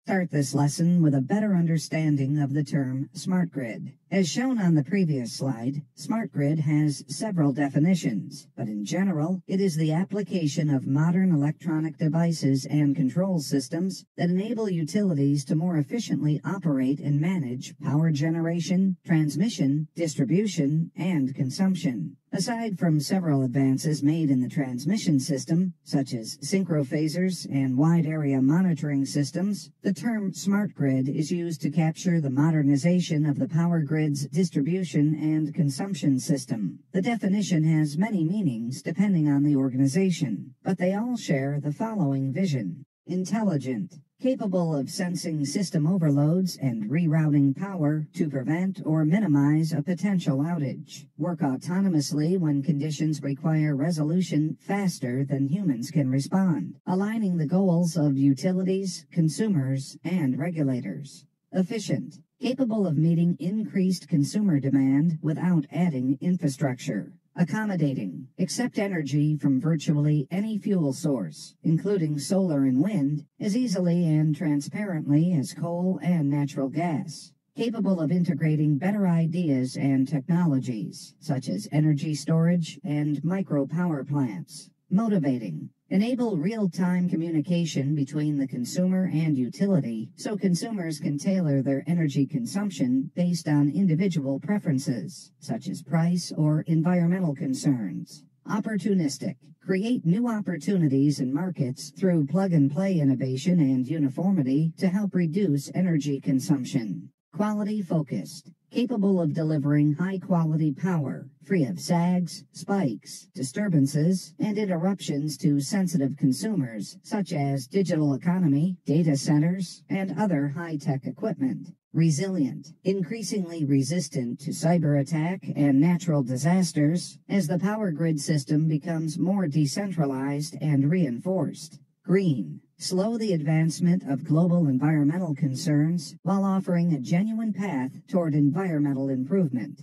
Start this lesson with a better understanding of the term smart grid. As shown on the previous slide, smart grid has several definitions, but in general, it is the application of modern electronic devices and control systems that enable utilities to more efficiently operate and manage power generation, transmission, distribution, and consumption. Aside from several advances made in the transmission system, such as synchrophasers and wide-area monitoring systems, the term smart grid is used to capture the modernization of the power grid's distribution and consumption system. The definition has many meanings depending on the organization, but they all share the following vision. Intelligent, capable of sensing system overloads and rerouting power to prevent or minimize a potential outage. Work autonomously when conditions require resolution faster than humans can respond, aligning the goals of utilities, consumers, and regulators. Efficient, capable of meeting increased consumer demand without adding infrastructure. Accommodating, accept energy from virtually any fuel source, including solar and wind, as easily and transparently as coal and natural gas. Capable of integrating better ideas and technologies, such as energy storage and micro power plants. Motivating, enable real-time communication between the consumer and utility so consumers can tailor their energy consumption based on individual preferences, such as price or environmental concerns. Opportunistic, create new opportunities in markets through plug-and-play innovation and uniformity to help reduce energy consumption. Quality-focused, capable of delivering high-quality power, free of sags, spikes, disturbances, and interruptions to sensitive consumers, such as digital economy, data centers, and other high-tech equipment. Resilient, increasingly resistant to cyber attack and natural disasters as the power grid system becomes more decentralized and reinforced. Green, slow the advancement of global environmental concerns while offering a genuine path toward environmental improvement.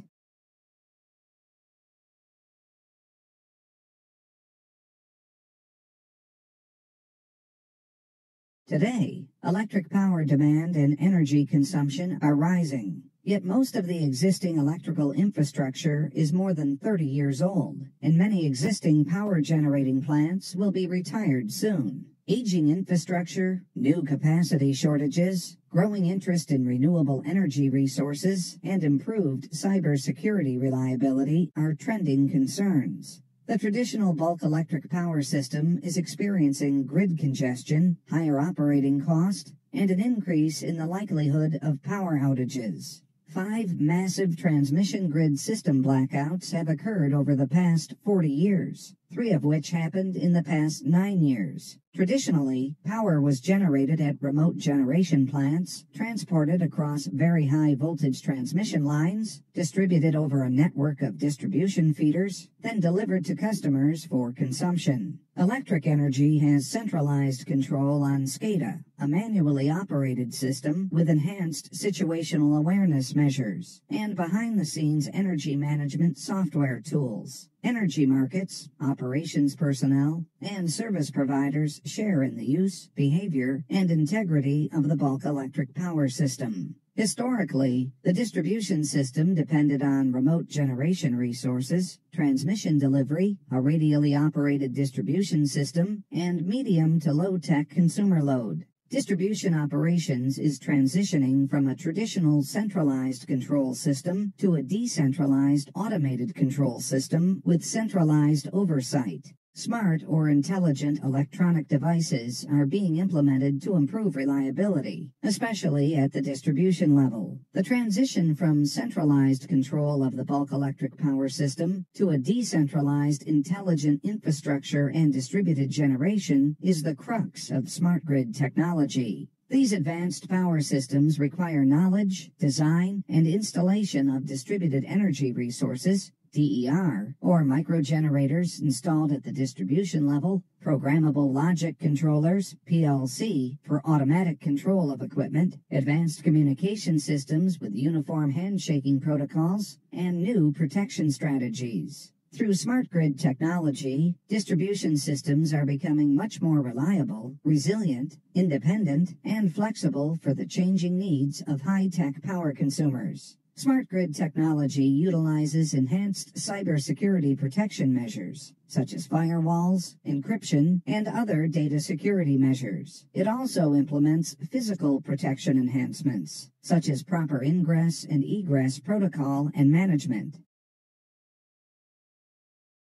Today, electric power demand and energy consumption are rising. Yet most of the existing electrical infrastructure is more than 30 years old, and many existing power-generating plants will be retired soon. Aging infrastructure, new capacity shortages, growing interest in renewable energy resources, and improved cybersecurity reliability are trending concerns. The traditional bulk electric power system is experiencing grid congestion, higher operating cost, and an increase in the likelihood of power outages. 5 massive transmission grid system blackouts have occurred over the past 40 years, 3 of which happened in the past 9 years. Traditionally, power was generated at remote generation plants, transported across very high voltage transmission lines, distributed over a network of distribution feeders, then delivered to customers for consumption. Electric energy has centralized control on SCADA, a manually operated system with enhanced situational awareness measures, and behind-the-scenes energy management software tools. Energy markets, operations personnel, and service providers share in the use, behavior, and integrity of the bulk electric power system. Historically, the distribution system depended on remote generation resources, transmission delivery, a radially operated distribution system, and medium to low-tech consumer load. Distribution operations is transitioning from a traditional centralized control system to a decentralized automated control system with centralized oversight. Smart or intelligent electronic devices are being implemented to improve reliability, especially at the distribution level. The transition from centralized control of the bulk electric power system to a decentralized intelligent infrastructure and distributed generation is the crux of smart grid technology. These advanced power systems require knowledge, design, and installation of distributed energy resources, DER, or microgenerators installed at the distribution level, programmable logic controllers, PLC, for automatic control of equipment, advanced communication systems with uniform handshaking protocols, and new protection strategies. Through smart grid technology, distribution systems are becoming much more reliable, resilient, independent, and flexible for the changing needs of high-tech power consumers. Smart grid technology utilizes enhanced cybersecurity protection measures, such as firewalls, encryption, and other data security measures. It also implements physical protection enhancements, such as proper ingress and egress protocol and management.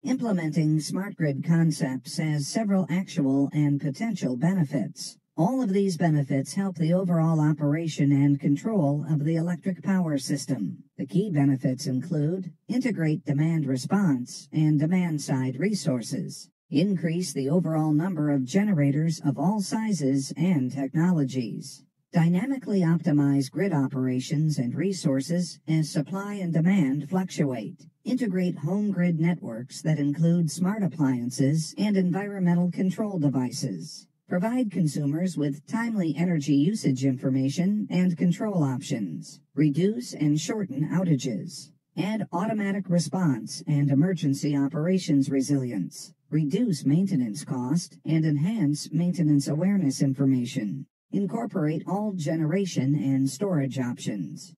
Implementing smart grid concepts has several actual and potential benefits. All of these benefits help the overall operation and control of the electric power system. The key benefits include integrate demand response and demand-side resources, increase the overall number of generators of all sizes and technologies, dynamically optimize grid operations and resources as supply and demand fluctuate, integrate home grid networks that include smart appliances and environmental control devices, provide consumers with timely energy usage information and control options, reduce and shorten outages, add automatic response and emergency operations resilience, reduce maintenance cost, and enhance maintenance awareness information, incorporate all generation and storage options.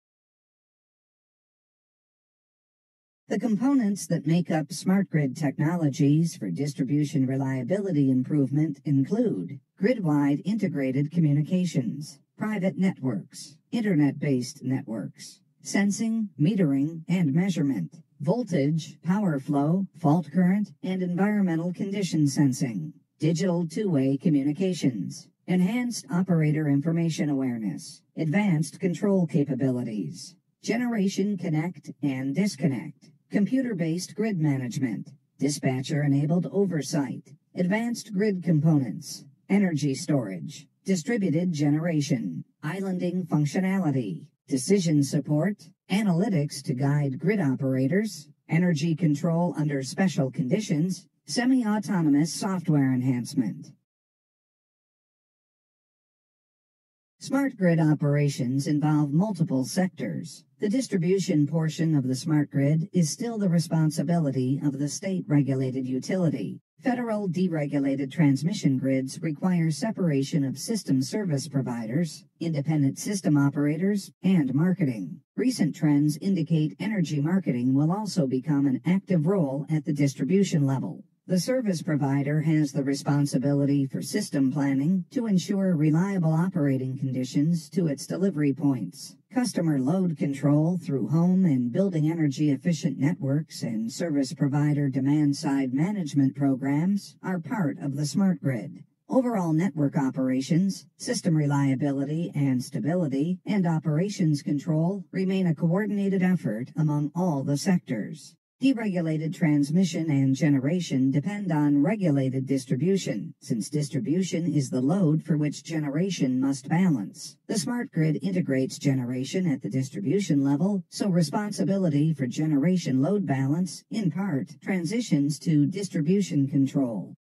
The components that make up smart grid technologies for distribution reliability improvement include grid-wide integrated communications, private networks, internet-based networks, sensing, metering, and measurement, voltage, power flow, fault current, and environmental condition sensing, digital two-way communications, enhanced operator information awareness, advanced control capabilities, generation connect and disconnect, computer-based grid management, dispatcher-enabled oversight, advanced grid components, energy storage, distributed generation, islanding functionality, decision support, analytics to guide grid operators, energy control under special conditions, semi-autonomous software enhancement. Smart grid operations involve multiple sectors. The distribution portion of the smart grid is still the responsibility of the state-regulated utility. Federal deregulated transmission grids require separation of system service providers, independent system operators, and marketing. Recent trends indicate energy marketing will also become an active role at the distribution level. The service provider has the responsibility for system planning to ensure reliable operating conditions to its delivery points. Customer load control through home and building energy-efficient networks and service provider demand-side management programs are part of the smart grid. Overall network operations, system reliability and stability, and operations control remain a coordinated effort among all the sectors. Deregulated transmission and generation depend on regulated distribution, since distribution is the load for which generation must balance. The smart grid integrates generation at the distribution level, so responsibility for generation load balance, in part, transitions to distribution control.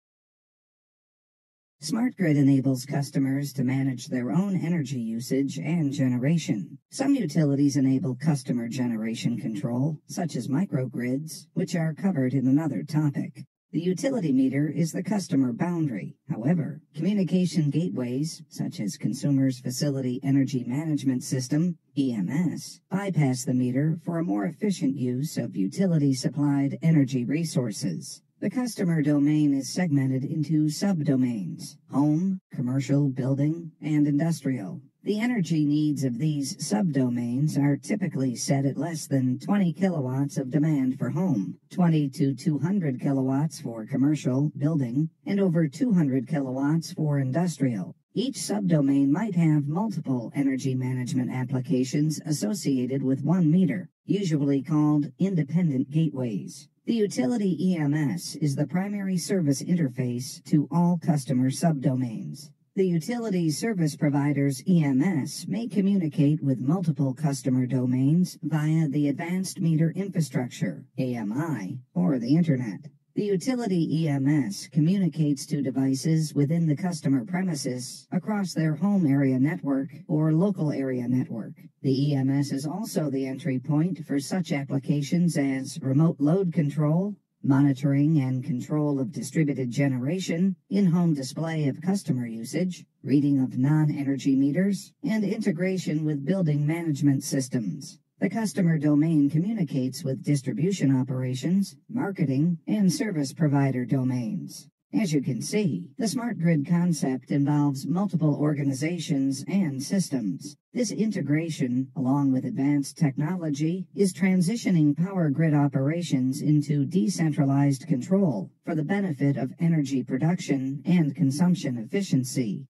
Smart grid enables customers to manage their own energy usage and generation. Some utilities enable customer generation control, such as microgrids, which are covered in another topic. The utility meter is the customer boundary. However, communication gateways, such as Consumers Facility Energy Management System, EMS, bypass the meter for a more efficient use of utility-supplied energy resources. The customer domain is segmented into subdomains: home, commercial, building, and industrial. The energy needs of these subdomains are typically set at less than 20 kilowatts of demand for home, 20 to 200 kilowatts for commercial, building, and over 200 kilowatts for industrial. Each subdomain might have multiple energy management applications associated with one meter, usually called independent gateways. The utility EMS is the primary service interface to all customer subdomains. The utility service provider's EMS may communicate with multiple customer domains via the Advanced Meter Infrastructure, AMI, or the Internet. The utility EMS communicates to devices within the customer premises across their home area network or local area network. The EMS is also the entry point for such applications as remote load control, monitoring and control of distributed generation, in-home display of customer usage, reading of non-energy meters, and integration with building management systems. The customer domain communicates with distribution operations, marketing, and service provider domains. As you can see, the smart grid concept involves multiple organizations and systems. This integration, along with advanced technology, is transitioning power grid operations into decentralized control for the benefit of energy production and consumption efficiency.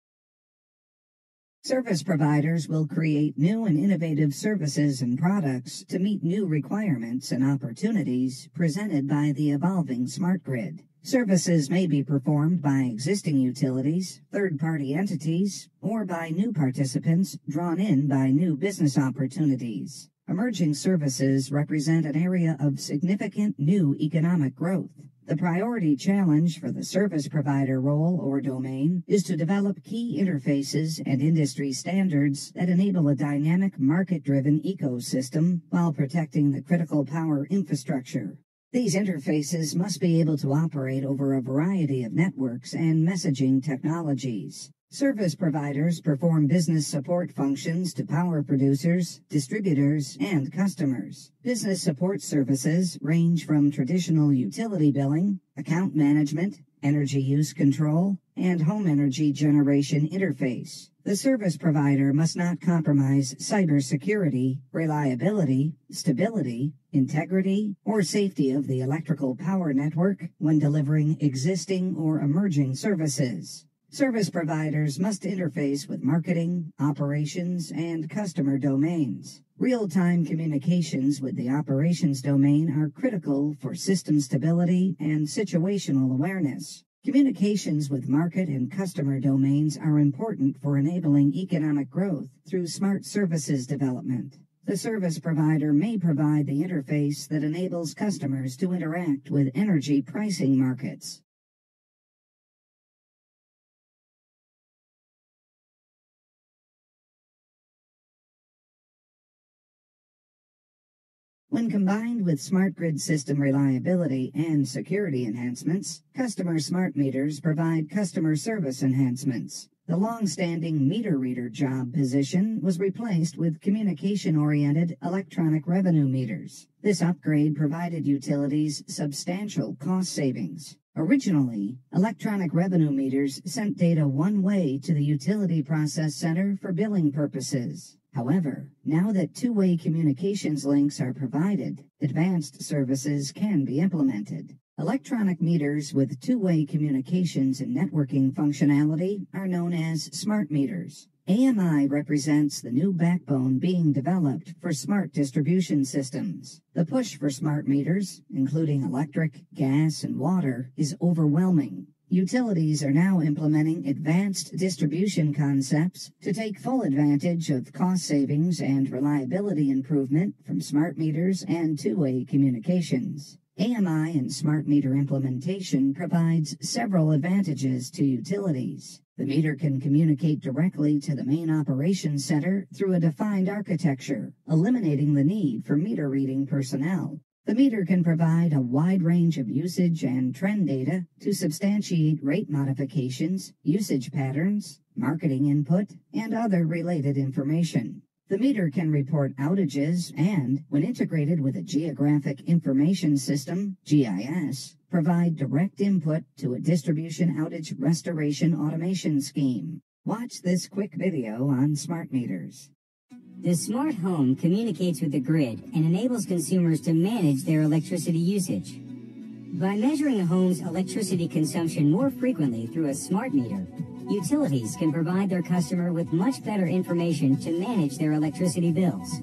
Service providers will create new and innovative services and products to meet new requirements and opportunities presented by the evolving smart grid. Services may be performed by existing utilities, third-party entities, or by new participants drawn in by new business opportunities. Emerging services represent an area of significant new economic growth. The priority challenge for the service provider role or domain is to develop key interfaces and industry standards that enable a dynamic market-driven ecosystem while protecting the critical power infrastructure. These interfaces must be able to operate over a variety of networks and messaging technologies. Service providers perform business support functions to power producers, distributors, and customers. Business support services range from traditional utility billing, account management, energy use control, and home energy generation interface. The service provider must not compromise cybersecurity, reliability, stability, integrity, or safety of the electrical power network when delivering existing or emerging services. Service providers must interface with marketing, operations, and customer domains. Real-time communications with the operations domain are critical for system stability and situational awareness. Communications with market and customer domains are important for enabling economic growth through smart services development. The service provider may provide the interface that enables customers to interact with energy pricing markets. When combined with smart grid system reliability and security enhancements, customer smart meters provide customer service enhancements. The long-standing meter reader job position was replaced with communication-oriented electronic revenue meters. This upgrade provided utilities substantial cost savings. Originally, electronic revenue meters sent data one way to the utility process center for billing purposes. However, now that two-way communications links are provided, advanced services can be implemented. Electronic meters with two-way communications and networking functionality are known as smart meters. AMI represents the new backbone being developed for smart distribution systems. The push for smart meters, including electric, gas, and water, is overwhelming. Utilities are now implementing advanced distribution concepts to take full advantage of cost savings and reliability improvement from smart meters and two-way communications. AMI and smart meter implementation provides several advantages to utilities. The meter can communicate directly to the main operations center through a defined architecture, eliminating the need for meter reading personnel. The meter can provide a wide range of usage and trend data to substantiate rate modifications, usage patterns, marketing input, and other related information. The meter can report outages and, when integrated with a Geographic Information System, GIS, provide direct input to a distribution outage restoration automation scheme. Watch this quick video on smart meters. The smart home communicates with the grid and enables consumers to manage their electricity usage. By measuring a home's electricity consumption more frequently through a smart meter, utilities can provide their customer with much better information to manage their electricity bills.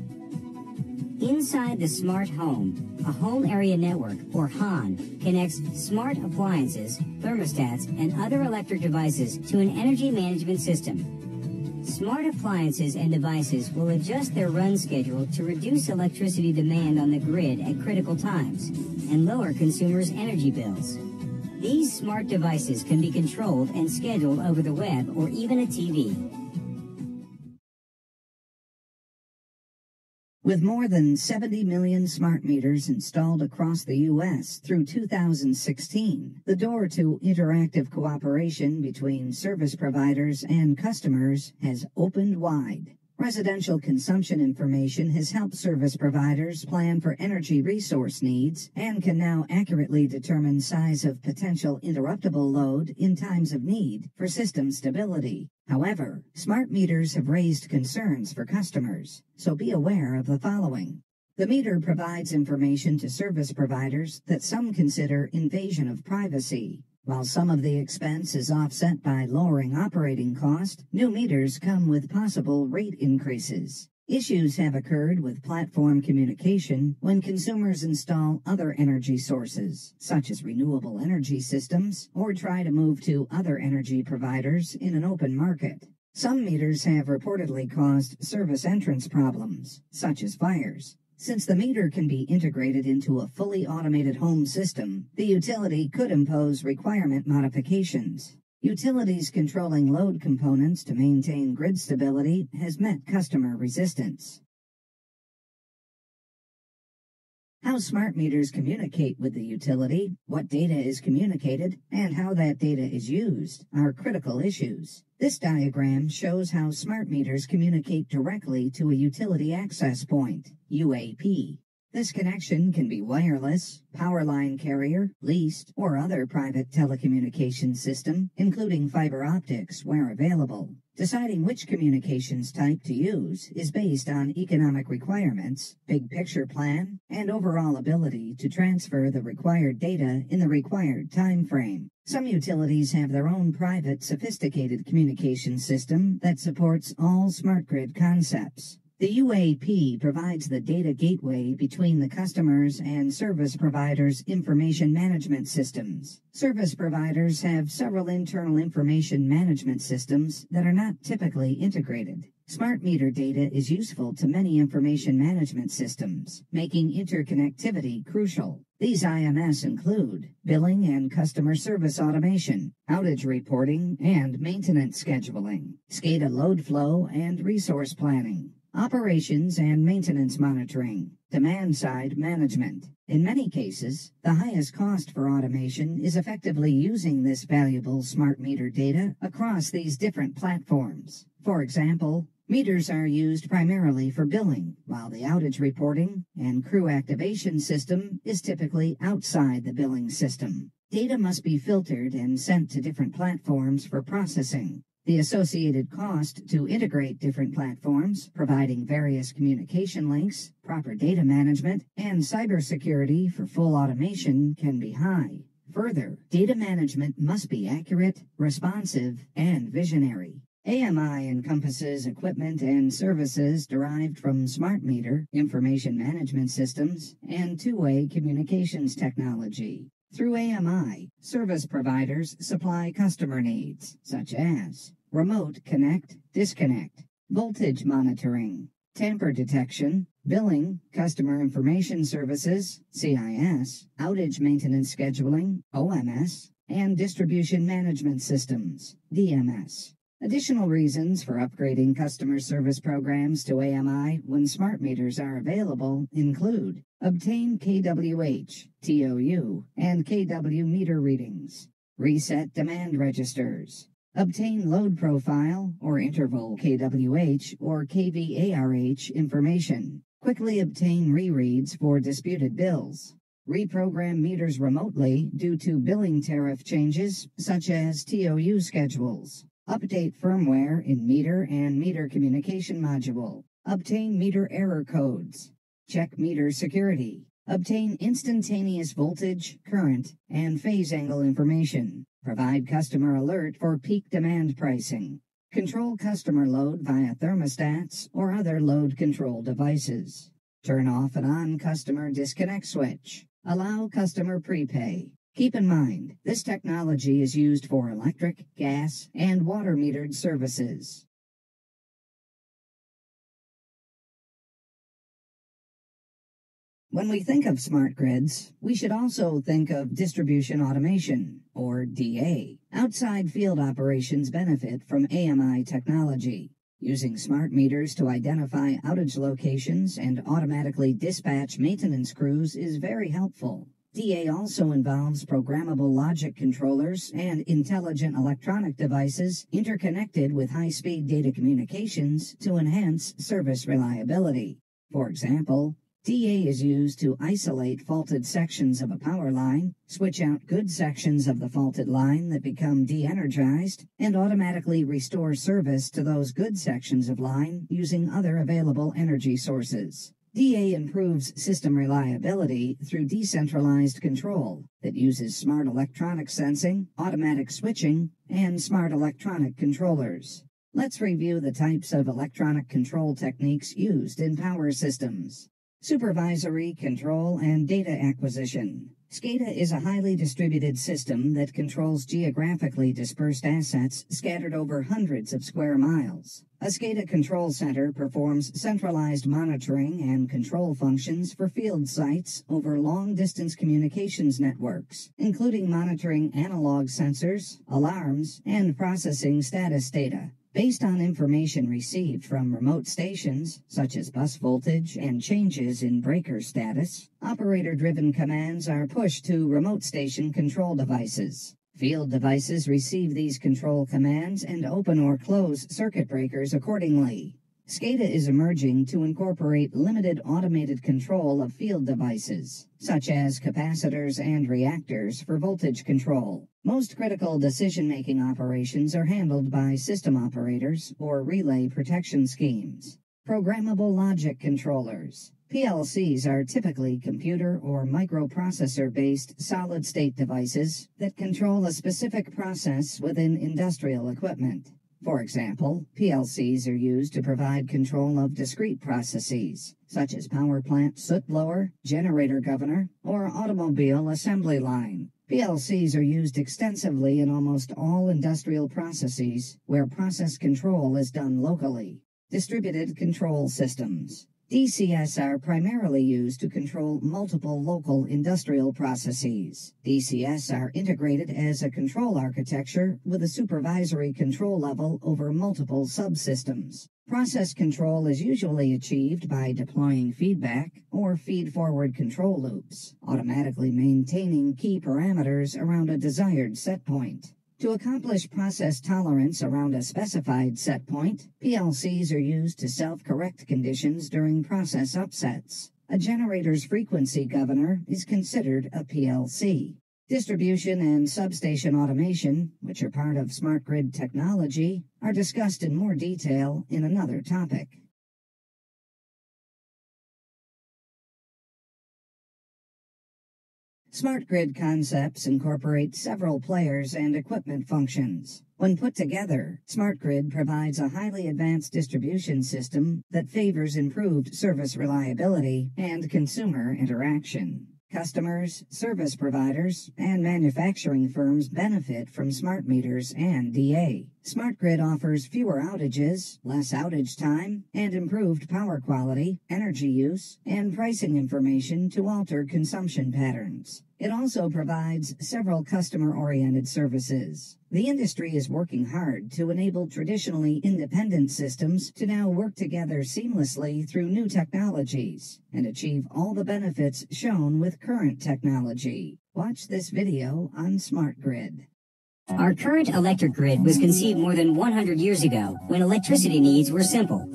Inside the smart home, a home area network, or HON, connects smart appliances, thermostats, and other electric devices to an energy management system. Smart appliances and devices will adjust their run schedule to reduce electricity demand on the grid at critical times and lower consumers' energy bills. These smart devices can be controlled and scheduled over the web or even a TV. With more than 70 million smart meters installed across the U.S. through 2016, the door to interactive cooperation between service providers and customers has opened wide. Residential consumption information has helped service providers plan for energy resource needs and can now accurately determine size of potential interruptible load in times of need for system stability. However, smart meters have raised concerns for customers, so be aware of the following. The meter provides information to service providers that some consider invasion of privacy. While some of the expense is offset by lowering operating cost, new meters come with possible rate increases. Issues have occurred with platform communication when consumers install other energy sources, such as renewable energy systems, or try to move to other energy providers in an open market. Some meters have reportedly caused service entrance problems, such as fires. Since the meter can be integrated into a fully automated home system, the utility could impose requirement modifications. Utilities controlling load components to maintain grid stability has met customer resistance. How smart meters communicate with the utility, what data is communicated, and how that data is used are critical issues. This diagram shows how smart meters communicate directly to a utility access point, UAP. This connection can be wireless, power line carrier, leased, or other private telecommunications system, including fiber optics where available. Deciding which communications type to use is based on economic requirements, big picture plan, and overall ability to transfer the required data in the required time frame. Some utilities have their own private sophisticated communication system that supports all smart grid concepts. The UAP provides the data gateway between the customers and service providers' information management systems. Service providers have several internal information management systems that are not typically integrated. Smart meter data is useful to many information management systems, making interconnectivity crucial. These IMS include billing and customer service automation, outage reporting and maintenance scheduling, SCADA load flow and resource planning, operations and maintenance monitoring, demand-side management. In many cases, the highest cost for automation is effectively using this valuable smart meter data across these different platforms. For example, meters are used primarily for billing, while the outage reporting and crew activation system is typically outside the billing system. Data must be filtered and sent to different platforms for processing. The associated cost to integrate different platforms, providing various communication links, proper data management, and cybersecurity for full automation can be high. Further, data management must be accurate, responsive, and visionary. AMI encompasses equipment and services derived from smart meter, information management systems, and two-way communications technology. Through AMI, service providers supply customer needs, such as remote connect, disconnect, voltage monitoring, tamper detection, billing, customer information services, CIS, outage maintenance scheduling, OMS, and distribution management systems, DMS. Additional reasons for upgrading customer service programs to AMI when smart meters are available include obtain KWH, TOU, and KW meter readings, reset demand registers, obtain load profile or interval KWH or KVARH information, quickly obtain rereads for disputed bills, reprogram meters remotely due to billing tariff changes such as TOU schedules, update firmware in meter and meter communication module, obtain meter error codes, check meter security, obtain instantaneous voltage, current, and phase angle information, provide customer alert for peak demand pricing, control customer load via thermostats or other load control devices, turn off and on customer disconnect switch, allow customer prepay. Keep in mind, this technology is used for electric, gas, and water metered services. When we think of smart grids, we should also think of distribution automation, or DA. Outside field operations benefit from AMI technology. Using smart meters to identify outage locations and automatically dispatch maintenance crews is very helpful. DA also involves programmable logic controllers and intelligent electronic devices interconnected with high-speed data communications to enhance service reliability. For example, DA is used to isolate faulted sections of a power line, switch out good sections of the faulted line that become de-energized, and automatically restore service to those good sections of line using other available energy sources. DA improves system reliability through decentralized control that uses smart electronic sensing, automatic switching, and smart electronic controllers. Let's review the types of electronic control techniques used in power systems. Supervisory control and data acquisition. SCADA is a highly distributed system that controls geographically dispersed assets scattered over hundreds of square miles. A SCADA control center performs centralized monitoring and control functions for field sites over long-distance communications networks, including monitoring analog sensors, alarms, and processing status data. Based on information received from remote stations, such as bus voltage and changes in breaker status, operator-driven commands are pushed to remote station control devices. Field devices receive these control commands and open or close circuit breakers accordingly. SCADA is emerging to incorporate limited automated control of field devices, such as capacitors and reactors for voltage control. Most critical decision-making operations are handled by system operators or relay protection schemes. Programmable logic controllers. PLCs are typically computer or microprocessor-based solid-state devices that control a specific process within industrial equipment. For example, PLCs are used to provide control of discrete processes, such as power plant soot blower, generator governor, or automobile assembly line. PLCs are used extensively in almost all industrial processes where process control is done locally. Distributed control systems. DCS are primarily used to control multiple local industrial processes. DCS are integrated as a control architecture with a supervisory control level over multiple subsystems. Process control is usually achieved by deploying feedback or feed-forward control loops, automatically maintaining key parameters around a desired set point. To accomplish process tolerance around a specified set point, PLCs are used to self-correct conditions during process upsets. A generator's frequency governor is considered a PLC. Distribution and substation automation, which are part of smart grid technology, are discussed in more detail in another topic. Smart grid concepts incorporate several players and equipment functions. When put together, smart grid provides a highly advanced distribution system that favors improved service reliability and consumer interaction. Customers, service providers, and manufacturing firms benefit from smart meters and DA. Smart grid offers fewer outages, less outage time, and improved power quality, energy use, and pricing information to alter consumption patterns. It also provides several customer-oriented services. The industry is working hard to enable traditionally independent systems to now work together seamlessly through new technologies and achieve all the benefits shown with current technology. Watch this video on smart grid. Our current electric grid was conceived more than 100 years ago when electricity needs were simple.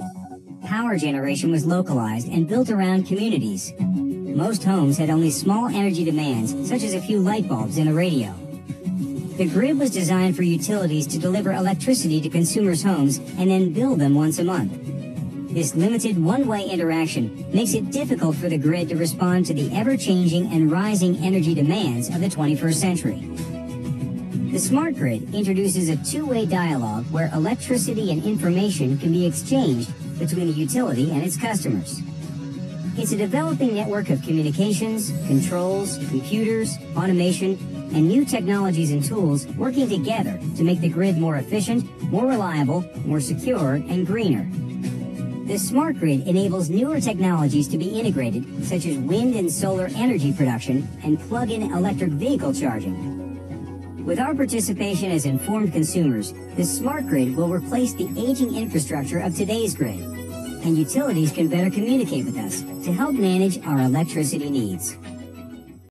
Power generation was localized and built around communities. Most homes had only small energy demands, such as a few light bulbs and a radio. The grid was designed for utilities to deliver electricity to consumers' homes and then bill them once a month. This limited one-way interaction makes it difficult for the grid to respond to the ever-changing and rising energy demands of the 21st century. The smart grid introduces a two-way dialogue where electricity and information can be exchanged between the utility and its customers. It's a developing network of communications, controls, computers, automation, and new technologies and tools working together to make the grid more efficient, more reliable, more secure, and greener. The smart grid enables newer technologies to be integrated, such as wind and solar energy production and plug-in electric vehicle charging. With our participation as informed consumers, the smart grid will replace the aging infrastructure of today's grid, and utilities can better communicate with us to help manage our electricity needs.